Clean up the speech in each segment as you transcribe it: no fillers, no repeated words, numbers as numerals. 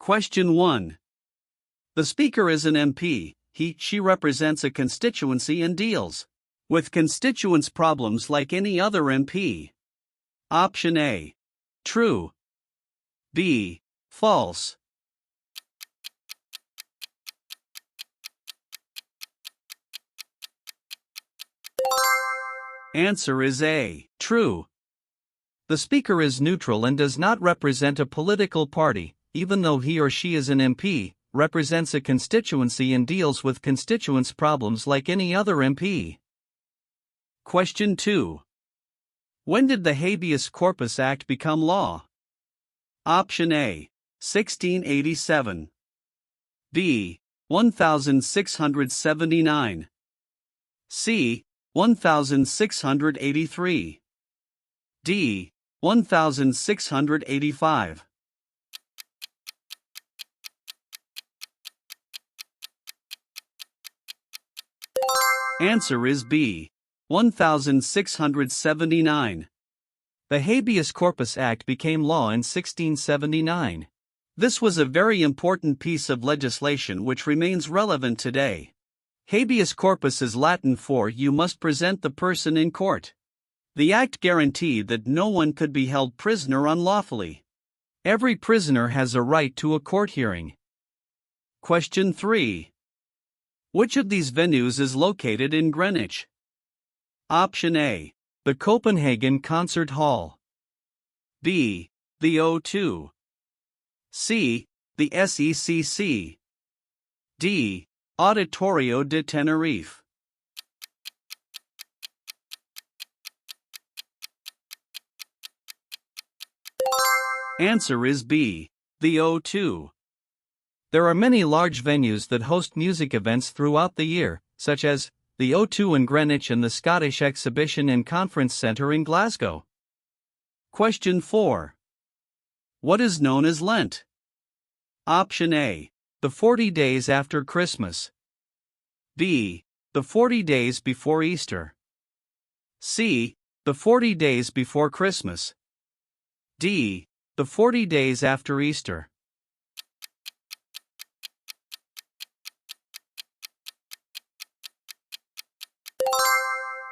Question 1. The speaker is an MP. She represents a constituency and deals with constituents' problems like any other MP. Option A. True. B. False. Answer is A. True. The speaker is neutral and does not represent a political party, even though he or she is an MP, represents a constituency and deals with constituents' problems like any other MP. Question 2. When did the Habeas Corpus Act become law? Option A. 1687. B. 1679. C. 1683. D. 1685. Answer is B. 1679. The Habeas Corpus Act became law in 1679. This was a very important piece of legislation which remains relevant today. Habeas corpus is Latin for "you must present the person in court." The act guaranteed that no one could be held prisoner unlawfully. Every prisoner has a right to a court hearing. Question 3. Which of these venues is located in Greenwich? Option A. The Copenhagen Concert Hall. B. The O2. C. The SECC. D. Auditorio de Tenerife. Answer is B. The O2. There are many large venues that host music events throughout the year, such as the O2 in Greenwich and the Scottish Exhibition and Conference Centre in Glasgow. Question 4. What is known as Lent? Option A. The 40 days after Christmas. B. The 40 days before Easter. C. The 40 days before Christmas. D. The 40 days after Easter.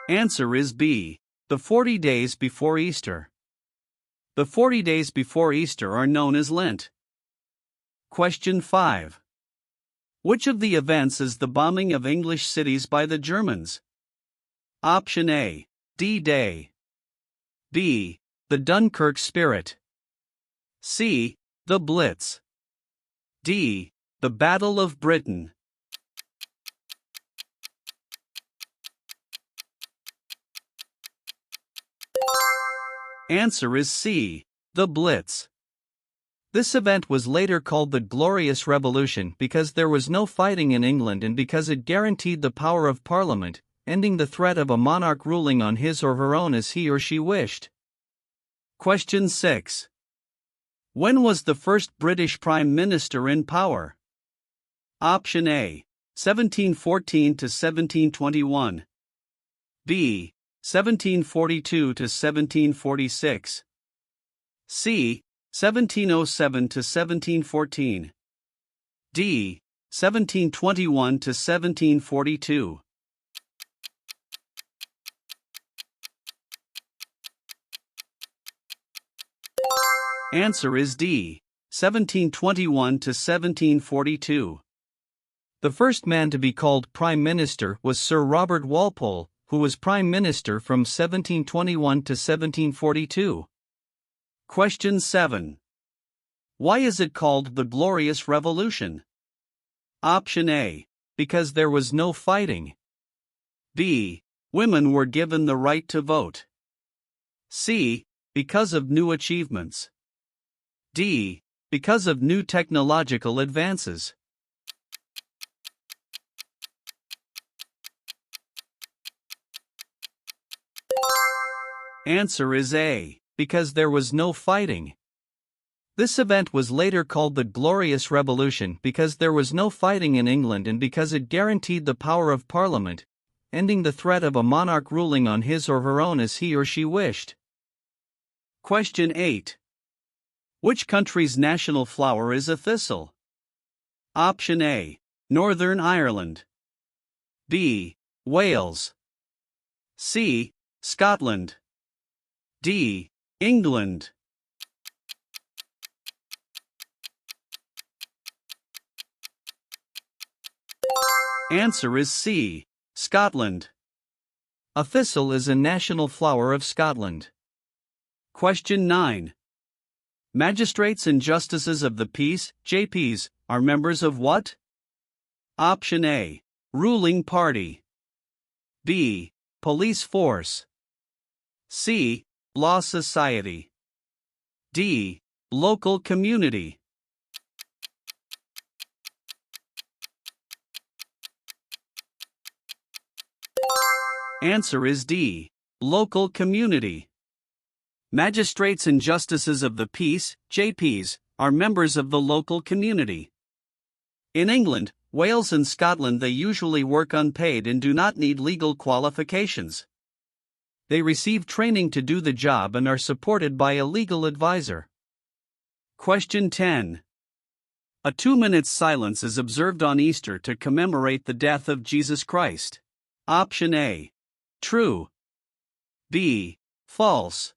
Answer is B. The 40 days before Easter. The 40 days before Easter are known as Lent. Question 5. Which of the events is the bombing of English cities by the Germans? Option A. D-Day. B. The Dunkirk Spirit. C. The Blitz. D. The Battle of Britain. Answer is C. The Blitz. This event was later called the Glorious Revolution because there was no fighting in England and because it guaranteed the power of Parliament, ending the threat of a monarch ruling on his or her own as he or she wished. Question 6. When was the first British Prime Minister in power? Option A. 1714 to 1721. B. 1742 to 1746. C. 1707 to 1714. D. 1721 to 1742. Answer is D. 1721 to 1742. The first man to be called Prime Minister was Sir Robert Walpole, who was Prime Minister from 1721 to 1742. Question 7. Why is it called the Glorious Revolution? Option A. Because there was no fighting. B. Women were given the right to vote. C. Because of new achievements. D. Because of new technological advances. Answer is A. Because there was no fighting. This event was later called the Glorious Revolution because there was no fighting in England and because it guaranteed the power of Parliament, ending the threat of a monarch ruling on his or her own as he or she wished. Question 8. Which country's national flower is a thistle? Option A. Northern Ireland. B. Wales. C. Scotland. D. England. Answer is C. Scotland. A thistle is a national flower of Scotland. Question 9. Magistrates and Justices of the Peace, JPs, are members of what? Option A. Ruling party. B. Police force. C. Law society. D. Local community. Answer is D. Local community. Magistrates and Justices of the Peace, JPs, are members of the local community. In England, Wales and Scotland they usually work unpaid and do not need legal qualifications. They receive training to do the job and are supported by a legal advisor. Question 10. A 2-minute silence is observed on Easter to commemorate the death of Jesus Christ. Option A. True. B. False.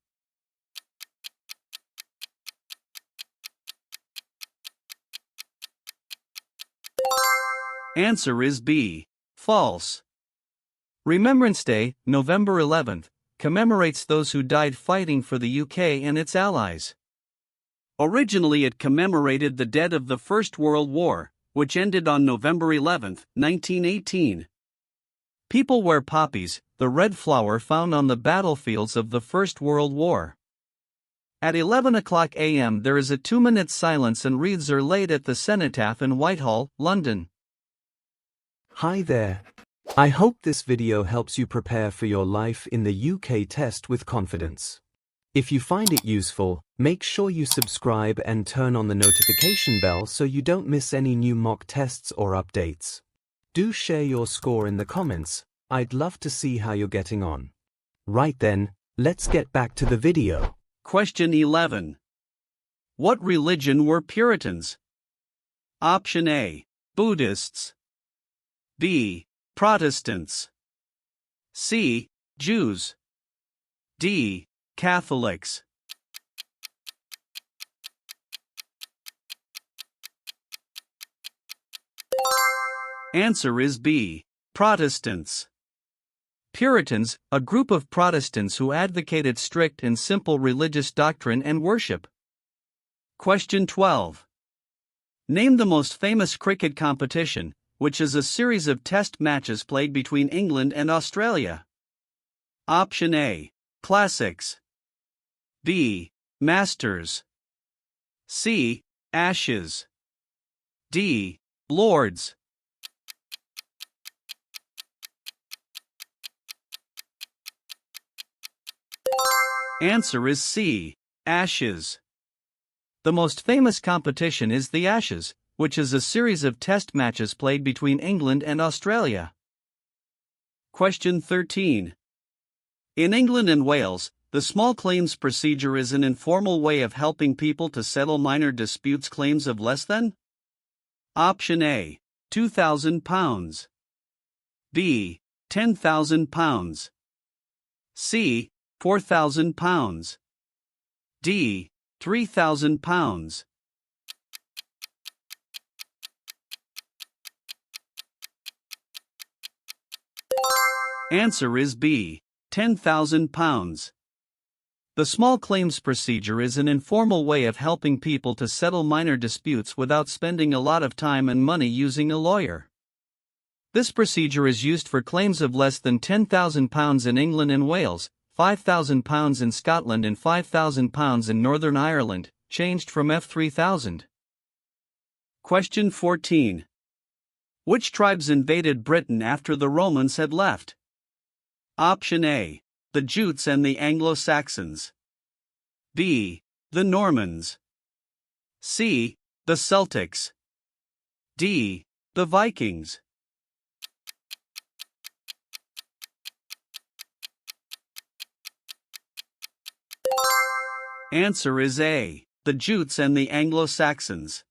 Answer is B. False. Remembrance Day, November 11th, commemorates those who died fighting for the UK and its allies. Originally it commemorated the dead of the First World War, which ended on November 11, 1918. People wear poppies, the red flower found on the battlefields of the First World War. At 11 o'clock a.m. there is a 2-minute silence and wreaths are laid at the cenotaph in Whitehall, London. Hi there. I hope this video helps you prepare for your life in the UK test with confidence. If you find it useful, make sure you subscribe and turn on the notification bell so you don't miss any new mock tests or updates. Do share your score in the comments. I'd love to see how you're getting on. Right then, let's get back to the video. Question 11. What religion were Puritans? Option A. Buddhists. B. Protestants. C. Jews. D. Catholics. Answer is B. Protestants. Puritans, a group of Protestants who advocated strict and simple religious doctrine and worship. Question 12. Name the most famous cricket competition, which is a series of test matches played between England and Australia. Option A. Classics. B. Masters. C. Ashes. D. Lords. Answer is C. Ashes. The most famous competition is the Ashes, which is a series of test matches played between England and Australia. Question 13. In England and Wales, the small claims procedure is an informal way of helping people to settle minor disputes claims of less than? Option A. £2,000. B. £10,000. C. £4,000. D. £3,000. Answer is B. £10,000. The small claims procedure is an informal way of helping people to settle minor disputes without spending a lot of time and money using a lawyer. This procedure is used for claims of less than £10,000 in England and Wales, £5,000 in Scotland and £5,000 in Northern Ireland, changed from F3000. Question 14. Which tribes invaded Britain after the Romans had left? Option A. The Jutes and the Anglo-Saxons. B. The Normans. C. The Celtics. D. The Vikings. Answer is A. the Jutes and the Anglo-Saxons.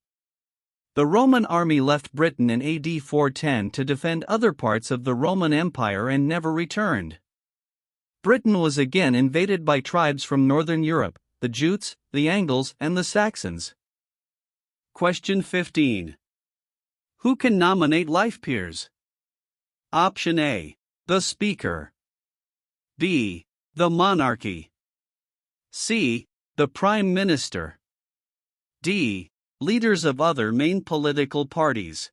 The Roman army left Britain in AD 410 to defend other parts of the Roman Empire and never returned. Britain was again invaded by tribes from northern Europe, the Jutes, the Angles, and the Saxons. Question 15. Who can nominate life peers? Option A. The Speaker. B. The monarchy. C. The Prime Minister. D. Leaders of other main political parties.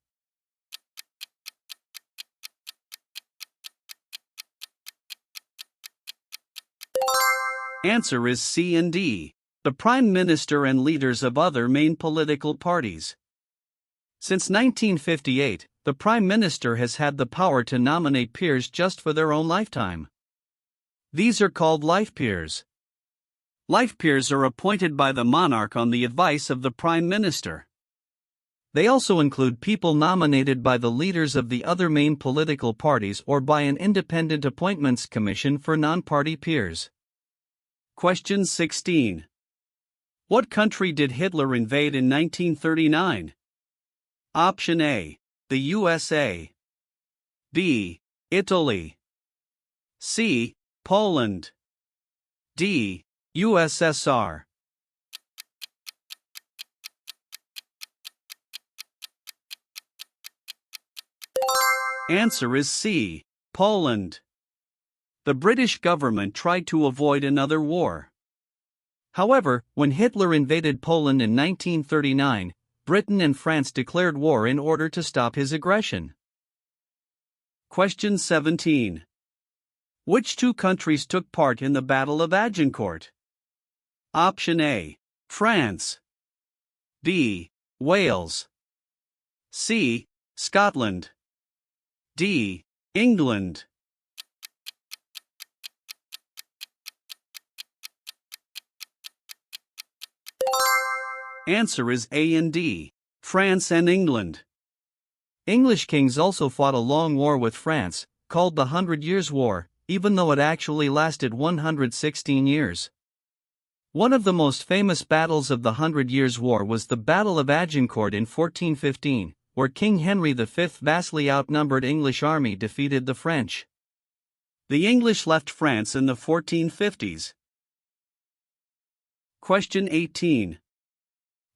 Answer is C and D. The Prime Minister and leaders of other main political parties. Since 1958, the Prime Minister has had the power to nominate peers just for their own lifetime. These are called life peers. Life peers are appointed by the monarch on the advice of the Prime Minister. They also include people nominated by the leaders of the other main political parties or by an independent appointments commission for non-party peers. Question 16. What country did Hitler invade in 1939? Option A. The USA. B. Italy. C. Poland. D. USSR. Answer is C. Poland. The British government tried to avoid another war. However, when Hitler invaded Poland in 1939, Britain and France declared war in order to stop his aggression. Question 17. Which two countries took part in the Battle of Agincourt? Option A. France. B. Wales. C. Scotland. D. England. Answer is A and D. France and England. English kings also fought a long war with France, called the 100 Years' War, even though it actually lasted 116 years. One of the most famous battles of the 100 Years' War was the Battle of Agincourt in 1415, where King Henry V vastly outnumbered English army defeated the French. The English left France in the 1450s. Question 18.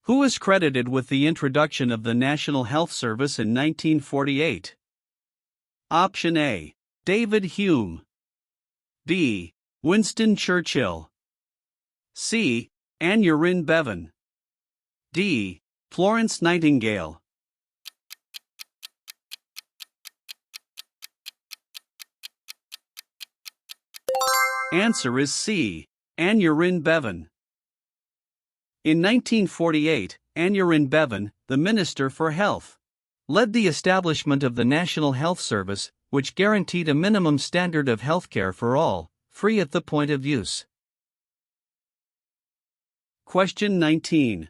Who is credited with the introduction of the National Health Service in 1948? Option A. David Hume. B. Winston Churchill. C. Aneurin Bevan. D. Florence Nightingale. Answer is C. Aneurin Bevan. In 1948, Aneurin Bevan, the Minister for Health, led the establishment of the National Health Service, which guaranteed a minimum standard of healthcare for all, free at the point of use. Question 19.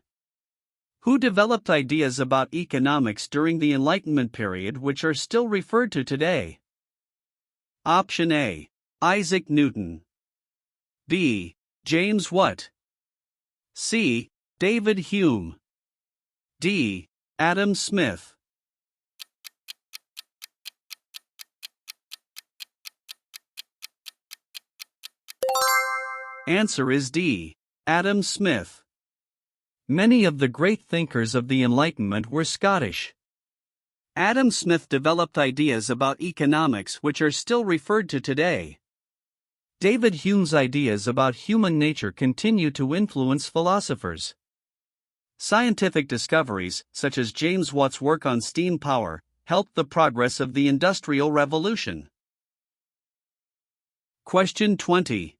Who developed ideas about economics during the Enlightenment period which are still referred to today? Option A. Isaac Newton. B. James Watt. C. David Hume. D. Adam Smith. Answer is D. Adam Smith. Many of the great thinkers of the Enlightenment were Scottish. Adam Smith developed ideas about economics which are still referred to today. David Hume's ideas about human nature continue to influence philosophers. Scientific discoveries, such as James Watt's work on steam power, helped the progress of the Industrial Revolution. Question 20.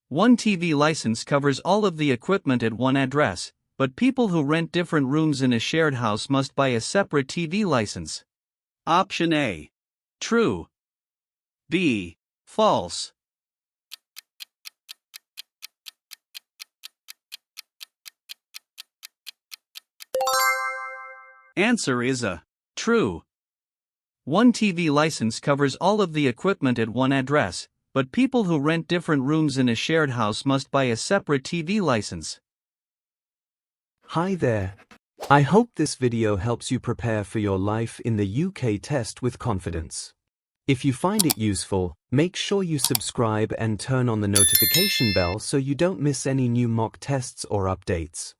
One TV license covers all of the equipment at one address, but people who rent different rooms in a shared house must buy a separate TV license. Option A. True. B. False. Answer is A. True. One TV license covers all of the equipment at one address, but people who rent different rooms in a shared house must buy a separate TV license. Hi there. I hope this video helps you prepare for your life in the UK test with confidence. If you find it useful, make sure you subscribe and turn on the notification bell so you don't miss any new mock tests or updates.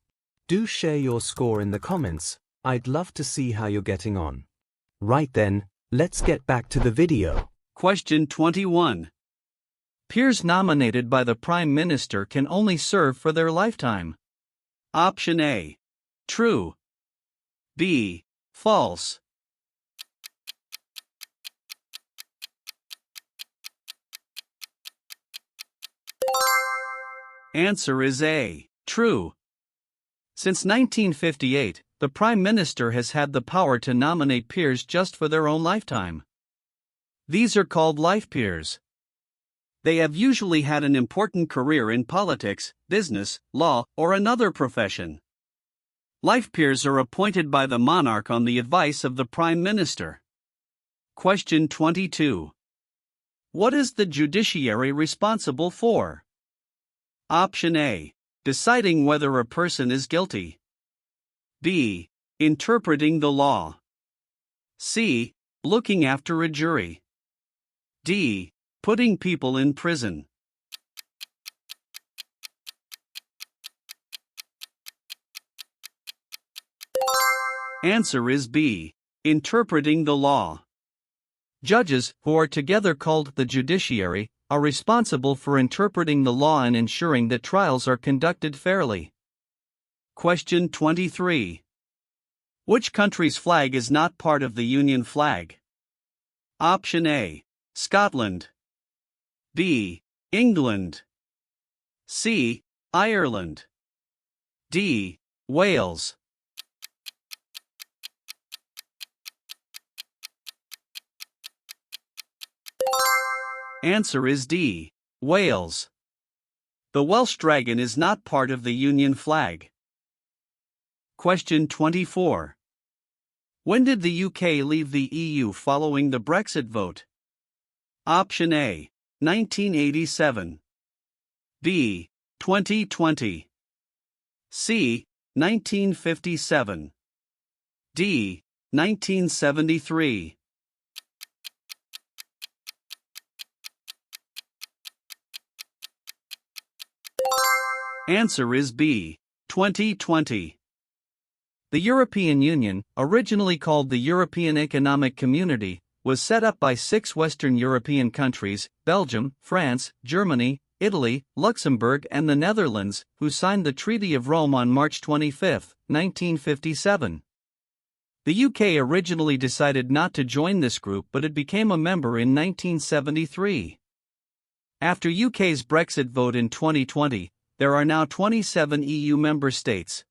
Do share your score in the comments. I'd love to see how you're getting on. Right then, let's get back to the video. Question 21. Peers nominated by the Prime Minister can only serve for their lifetime. Option A. True. B. False. Answer is A. True. Since 1958, the Prime Minister has had the power to nominate peers just for their own lifetime. These are called life peers. They have usually had an important career in politics, business, law, or another profession. Life peers are appointed by the monarch on the advice of the Prime Minister. Question 22. What is the judiciary responsible for? Option A. Deciding whether a person is guilty. B. Interpreting the law. C. Looking after a jury. D. Putting people in prison. Answer is B. Interpreting the law. Judges, who are together called the judiciary, are responsible for interpreting the law and ensuring that trials are conducted fairly. Question 23. Which country's flag is not part of the Union flag? Option A. Scotland. B. England. C. Ireland. D. Wales. Answer is D. Wales. The Welsh dragon is not part of the Union flag. Question 24. When did the UK leave the EU following the Brexit vote? Option A. 1987. B. 2020. C. 1957. D. 1973. Answer is B. 2020. The European Union, originally called the European Economic Community, was set up by 6 Western European countries, Belgium, France, Germany, Italy, Luxembourg and the Netherlands, who signed the Treaty of Rome on March 25, 1957. The UK originally decided not to join this group, but it became a member in 1973. After UK's Brexit vote in 2020, there are now 27 EU member states.